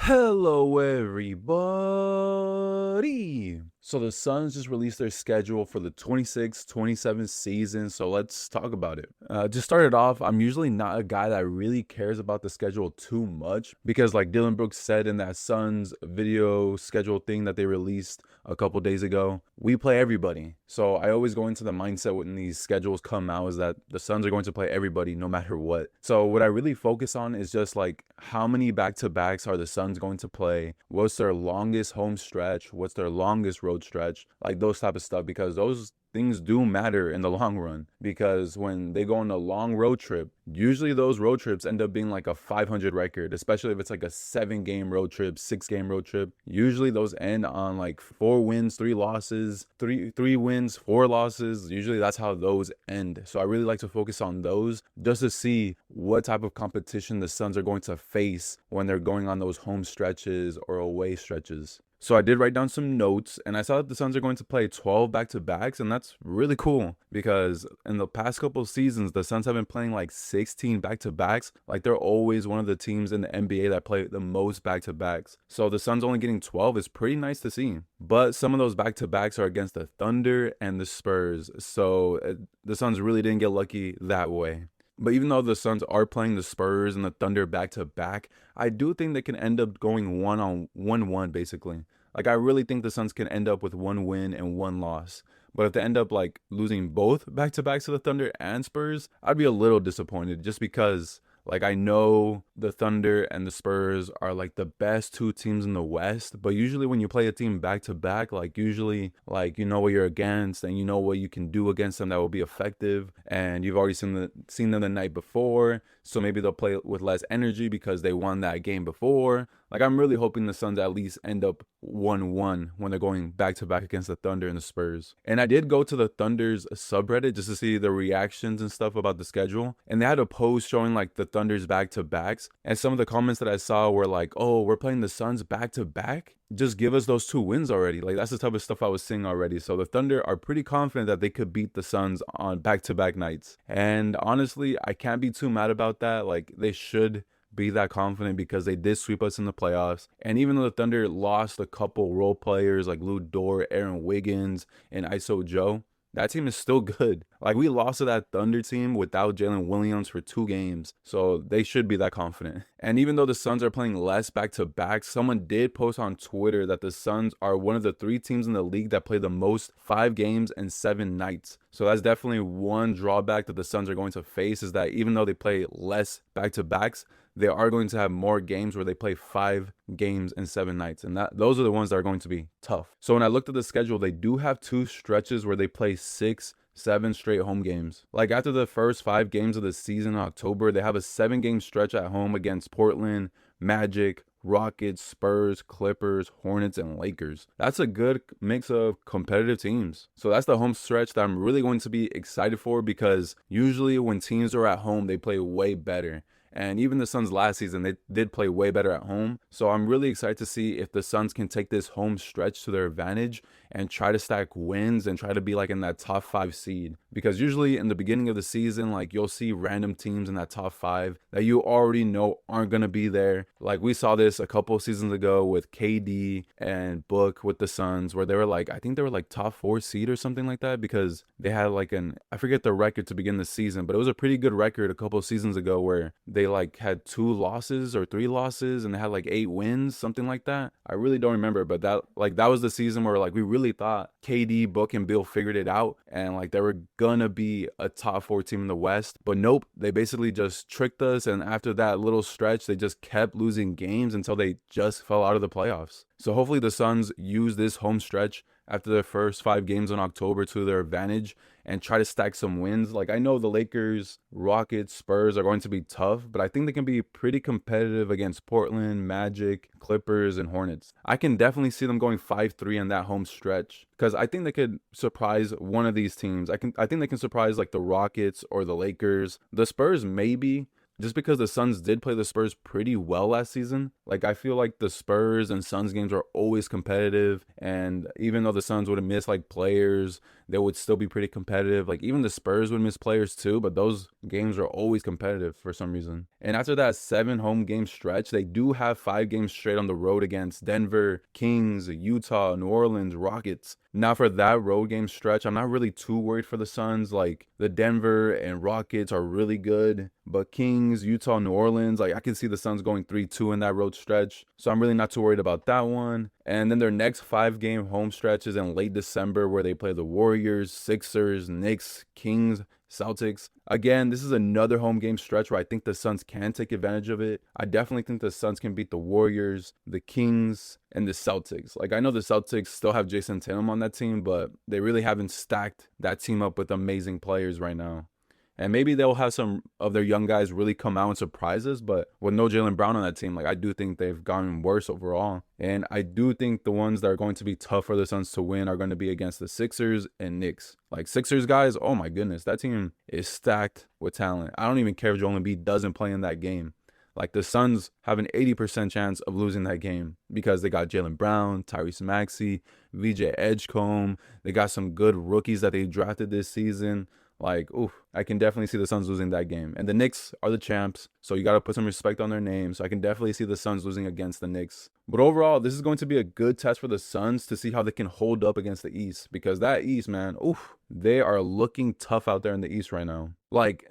Hello, everybody. So the Suns just released their schedule for the 26-27 season. So let's talk about it. To start it off, I'm usually not a guy that really cares about the schedule too much because, like Dylan Brooks said in that Suns video schedule thing that they released a couple days ago, we play everybody. So I always go into the mindset when these schedules come out is that the Suns are going to play everybody no matter what. So what I really focus on is just like how many back-to-backs are the Suns going to play? What's their longest home stretch? What's their longest road stretch? Like those type of stuff, because those things do matter in the long run, because when they go on a long road trip, usually those road trips end up being like a 500 record, especially if it's like a 7 game road trip, 6 game road trip. Usually those end on like 4 wins, 3 losses, three wins, 4 losses. Usually that's how those end. So I really like to focus on those just to see what type of competition the Suns are going to face when they're going on those home stretches or away stretches. So I did write down some notes, and I saw that the Suns are going to play 12 back-to-backs, and that's really cool because in the past couple of seasons, the Suns have been playing like 16 back-to-backs. Like they're always one of the teams in the NBA that play the most back-to-backs. So the Suns only getting 12 is pretty nice to see. But some of those back-to-backs are against the Thunder and the Spurs, so the Suns really didn't get lucky that way. But even though the Suns are playing the Spurs and the Thunder back to back, I do think they can end up going 1-1 basically. Like I really think the Suns can end up with 1 win and 1 loss. But if they end up like losing both back to backs to the Thunder and Spurs, I'd be a little disappointed just because like I know the Thunder and the Spurs are like the best 2 teams in the West, but usually when you play a team back to back, like usually like you know what you're against and you know what you can do against them that will be effective, and you've already seen them the night before, so maybe they'll play with less energy because they won that game before. Like I'm really hoping the Suns at least end up 1-1 when they're going back to back against the Thunder and the Spurs. And I did go to the Thunder's subreddit just to see the reactions and stuff about the schedule, and they had a post showing like the Thunder's back to backs, and some of the comments that I saw were like, "Oh, we're playing the Suns back to back? Just give us those 2 wins already." Like that's the type of stuff I was seeing already. So the Thunder are pretty confident that they could beat the Suns on back-to-back nights. And honestly, I can't be too mad about that. Like they should be that confident because they did sweep us in the playoffs. And even though the Thunder lost a couple role players like Lou Dort, Aaron Wiggins, and ISO Joe, that team is still good. Like we lost to that Thunder team without Jalen Williams for 2 games. So they should be that confident. And even though the Suns are playing less back to back, someone did post on Twitter that the Suns are one of the 3 teams in the league that play the most 5 games and 7 nights. So that's definitely one drawback that the Suns are going to face, is that even though they play less back to backs, they are going to have more games where they play 5 games and 7 nights. And those are the ones that are going to be tough. So when I looked at the schedule, they do have 2 stretches where they play 6-7 straight home games. Like after the first 5 games of the season in October, they have a 7 game stretch at home against Portland, Magic, Rockets, Spurs, Clippers, Hornets, and Lakers. That's a good mix of competitive teams. So that's the home stretch that I'm really going to be excited for, because usually when teams are at home, they play way better. And even the Suns last season, they did play way better at home. So I'm really excited to see if the Suns can take this home stretch to their advantage and try to stack wins and try to be like in that top 5 seed. Because usually in the beginning of the season, like you'll see random teams in that top 5 that you already know aren't going to be there. Like we saw this a couple of seasons ago with KD and Book with the Suns, where they were like, I think they were like top 4 seed or something like that, because they had like I forget the record to begin the season, but it was a pretty good record a couple of seasons ago where they like had 2 losses or 3 losses and they had like 8 wins, something like that. I really don't remember, but that was the season where like we really thought KD, Book, and Bill figured it out and like they were gonna be a top 4 team in the West. But nope, they basically just tricked us, and after that little stretch, they just kept losing games until they just fell out of the playoffs. So hopefully the Suns use this home stretch after their first 5 games in October to their advantage and try to stack some wins. Like I know the Lakers, Rockets, Spurs are going to be tough, but I think they can be pretty competitive against Portland, Magic, Clippers, and Hornets. I can definitely see them going 5-3 in that home stretch, because I think they could surprise one of these teams. I think they can surprise like the Rockets or the Lakers. The Spurs maybe, just because the Suns did play the Spurs pretty well last season. Like, I feel like the Spurs and Suns games are always competitive, and even though the Suns would have missed like players, they would still be pretty competitive. Like, even the Spurs would miss players too, but those games are always competitive for some reason. And after that 7 home game stretch, they do have 5 games straight on the road against Denver, Kings, Utah, New Orleans, Rockets. Now for that road game stretch, I'm not really too worried for the Suns. Like, the Denver and Rockets are really good, but Kings, Utah, New Orleans, like, I can see the Suns going 3-2 in that road stretch. So I'm really not too worried about that one. And then their next 5-game home stretch is in late December, where they play the Warriors, Sixers, Knicks, Kings, Celtics. Again, this is another home game stretch where I think the Suns can take advantage of it. I definitely think the Suns can beat the Warriors, the Kings, and the Celtics. Like, I know the Celtics still have Jason Tatum on that team, but they really haven't stacked that team up with amazing players right now. And maybe they'll have some of their young guys really come out and surprise us, but with no Jaylen Brown on that team, like, I do think they've gotten worse overall. And I do think the ones that are going to be tough for the Suns to win are going to be against the Sixers and Knicks. Like, Sixers guys, oh my goodness, that team is stacked with talent. I don't even care if Joel Embiid doesn't play in that game. Like, the Suns have an 80% chance of losing that game because they got Jaylen Brown, Tyrese Maxey, VJ Edgecombe. They got some good rookies that they drafted this season. Like, oof, I can definitely see the Suns losing that game. And the Knicks are the champs, so you got to put some respect on their name. So I can definitely see the Suns losing against the Knicks. But overall, this is going to be a good test for the Suns to see how they can hold up against the East. Because that East, man, oof, they are looking tough out there in the East right now. Like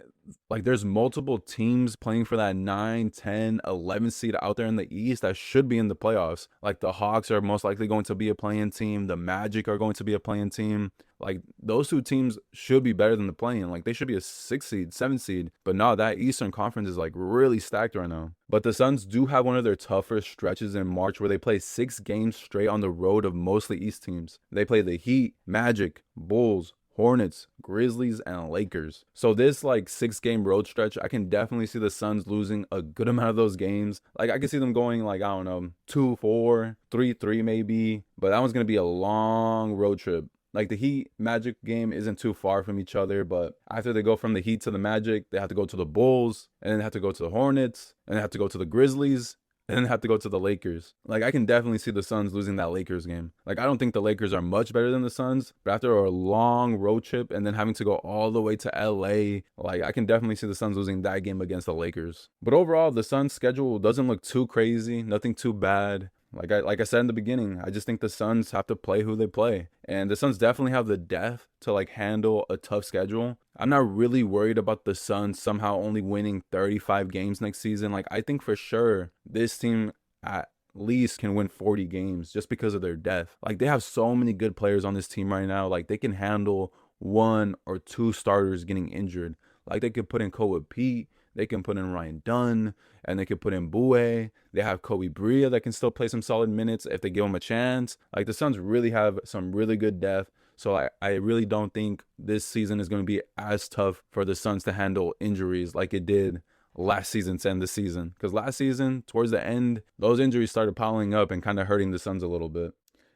there's multiple teams playing for that 9, 10, 11 seed out there in the East that should be in the playoffs. Like, the Hawks are most likely going to be a play-in team. The Magic are going to be a play-in team. Like, those two teams should be better than the play-in. Like, they should be a 6 seed, 7 seed. But no, that Eastern Conference is like really stacked right now. But the Suns do have one of their tougher stretches in March where they play 6 games straight on the road of mostly East teams. They play the Heat, Magic, Bulls, Hornets, Grizzlies, and Lakers. So this like 6-game road stretch, I can definitely see the Suns losing a good amount of those games. Like, I can see them going like, I don't know, 2-4, 3-3 maybe. But that one's going to be a long road trip. Like, the Heat Magic game isn't too far from each other, but after they go from the Heat to the Magic, they have to go to the Bulls, and then they have to go to the Hornets, and they have to go to the Grizzlies, and then have to go to the Lakers. Like, I can definitely see the Suns losing that Lakers game. Like, I don't think the Lakers are much better than the Suns, but after a long road trip and then having to go all the way to LA, like, I can definitely see the Suns losing that game against the Lakers. But overall, the Suns' schedule doesn't look too crazy, nothing too bad. Like I said in the beginning, I just think the Suns have to play who they play. And the Suns definitely have the depth to like handle a tough schedule. I'm not really worried about the Suns somehow only winning 35 games next season. Like, I think for sure this team at least can win 40 games just because of their depth. Like, they have so many good players on this team right now. Like, they can handle 1 or 2 starters getting injured. Like, they could put in Kobe Pete. They can put in Ryan Dunn, and they could put in Boué. They have Kobe Bria that can still play some solid minutes if they give him a chance. Like, the Suns really have some really good depth. So I really don't think this season is going to be as tough for the Suns to handle injuries like it did last season to end the season. Because last season, towards the end, those injuries started piling up and kind of hurting the Suns a little bit.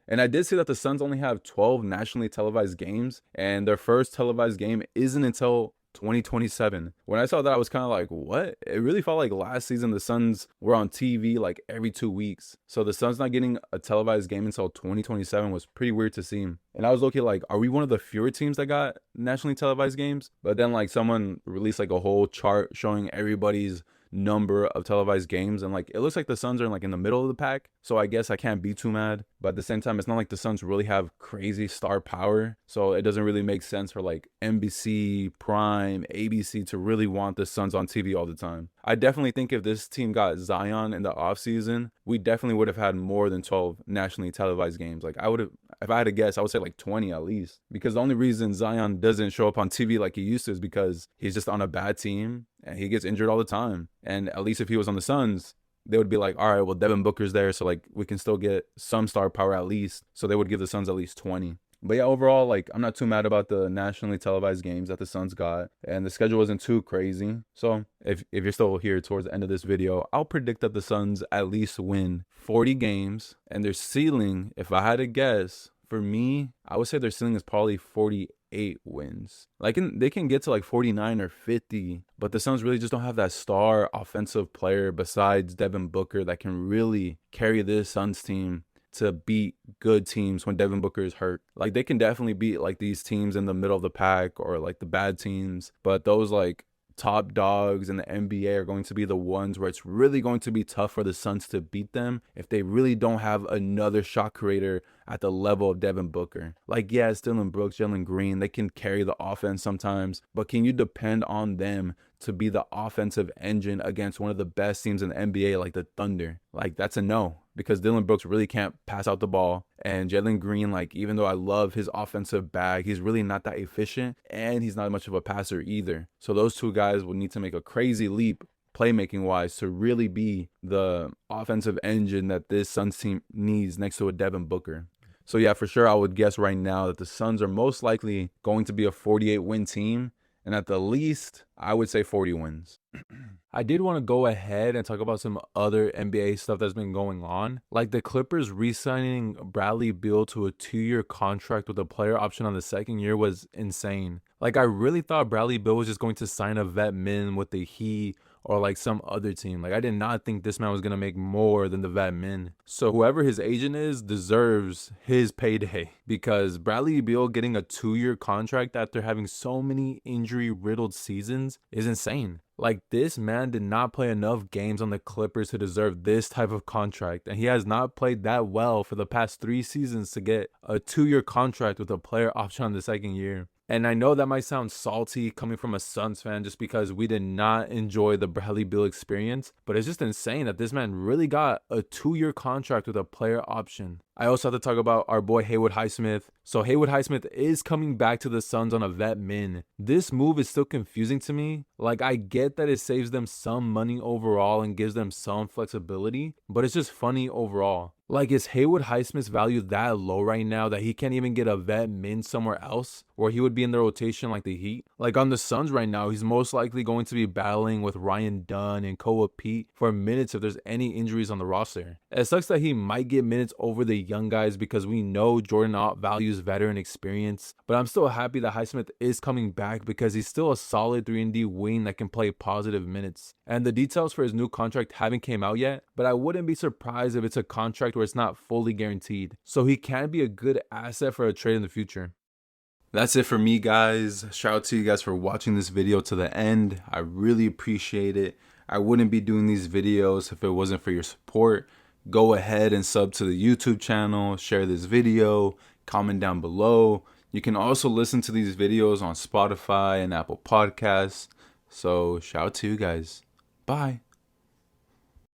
And I did see that the Suns only have 12 nationally televised games, and their first televised game isn't until 2027. When I saw that, I was kind of like, what? It really felt like last season the Suns were on TV like every 2 weeks. So the Suns not getting a televised game until 2027 was pretty weird to see. And I was looking like, are we one of the fewer teams that got nationally televised games? But then like someone released like a whole chart showing everybody's number of televised games, and like it looks like the Suns are like in the middle of the pack, so I guess I can't be too mad. But at the same time, it's not like the Suns really have crazy star power, so it doesn't really make sense for like NBC, Prime, ABC to really want the Suns on TV all the time. I definitely think if this team got Zion in the offseason, we definitely would have had more than 12 nationally televised games. Like, I would have, if I had to guess, I would say like 20 at least, because the only reason Zion doesn't show up on TV like he used to is because he's just on a bad team and he gets injured all the time. And at least if he was on the Suns, they would be like, all right, well, Devin Booker's there, so like we can still get some star power at least. So they would give the Suns at least 20. But yeah, overall, like, I'm not too mad about the nationally televised games that the Suns got, and the schedule wasn't too crazy. So if you're still here towards the end of this video, I'll predict that the Suns at least win 40 games, and their ceiling, if I had to guess, for me, I would say their ceiling is probably 48. 48 wins. Like they can get to like 49 or 50, but the Suns really just don't have that star offensive player besides Devin Booker that can really carry this Suns team to beat good teams when Devin Booker is hurt. Like they can definitely beat like these teams in the middle of the pack or like the bad teams, but those like top dogs in the NBA are going to be the ones where it's really going to be tough for the Suns to beat them if they really don't have another shot creator at the level of Devin Booker. Like, yeah, it's Dillon Brooks, Jalen Green, they can carry the offense sometimes, but can you depend on them to be the offensive engine against one of the best teams in the NBA like the Thunder? Like, that's a no, because Dillon Brooks really can't pass out the ball. And Jalen Green, like, even though I love his offensive bag, he's really not that efficient, and he's not much of a passer either. So those two guys will need to make a crazy leap playmaking wise to really be the offensive engine that this Suns team needs next to a Devin Booker. So yeah, for sure, I would guess right now that the Suns are most likely going to be a 48 win team. And at the least, I would say 40 wins. I did want to go ahead and talk about some other NBA stuff that's been going on. Like the Clippers re-signing Bradley Beal to a 2-year contract with a player option on the second year was insane. Like I really thought Bradley Beal was just going to sign a vet min with the Heat or like some other team. Like I did not think this man was going to make more than the vet min. So whoever his agent is deserves his payday, because Bradley Beal getting a 2-year contract after having so many injury riddled seasons is insane. Like this man did not play enough games on the Clippers to deserve this type of contract, and he has not played that well for the past 3 seasons to get a 2-year contract with a player option on the second year. And I know that might sound salty coming from a Suns fan just because we did not enjoy the Bradley Beal experience, but it's just insane that this man really got a 2-year contract with a player option. I also have to talk about our boy Haywood Highsmith. So Haywood Highsmith is coming back to the Suns on a vet min. This move is still confusing to me. Like I get that it saves them some money overall and gives them some flexibility, but it's just funny overall. Like, is Haywood Highsmith's value that low right now that he can't even get a vet min somewhere else where he would be in the rotation like the Heat? Like on the Suns right now, he's most likely going to be battling with Ryan Dunn and Koa Pete for minutes if there's any injuries on the roster. It sucks that he might get minutes over the young guys because we know Jordan Ott values veteran experience, but I'm still happy that Highsmith is coming back because he's still a solid 3-and-D wing that can play positive minutes. And the details for his new contract haven't came out yet, but I wouldn't be surprised if it's a contract where it's not fully guaranteed. So he can be a good asset for a trade in the future. That's it for me, guys. Shout out to you guys for watching this video to the end. I really appreciate it. I wouldn't be doing these videos if it wasn't for your support. Go ahead and sub to the YouTube channel, share this video, comment down below. You can also listen to these videos on Spotify and Apple Podcasts. So shout out to you guys. Bye.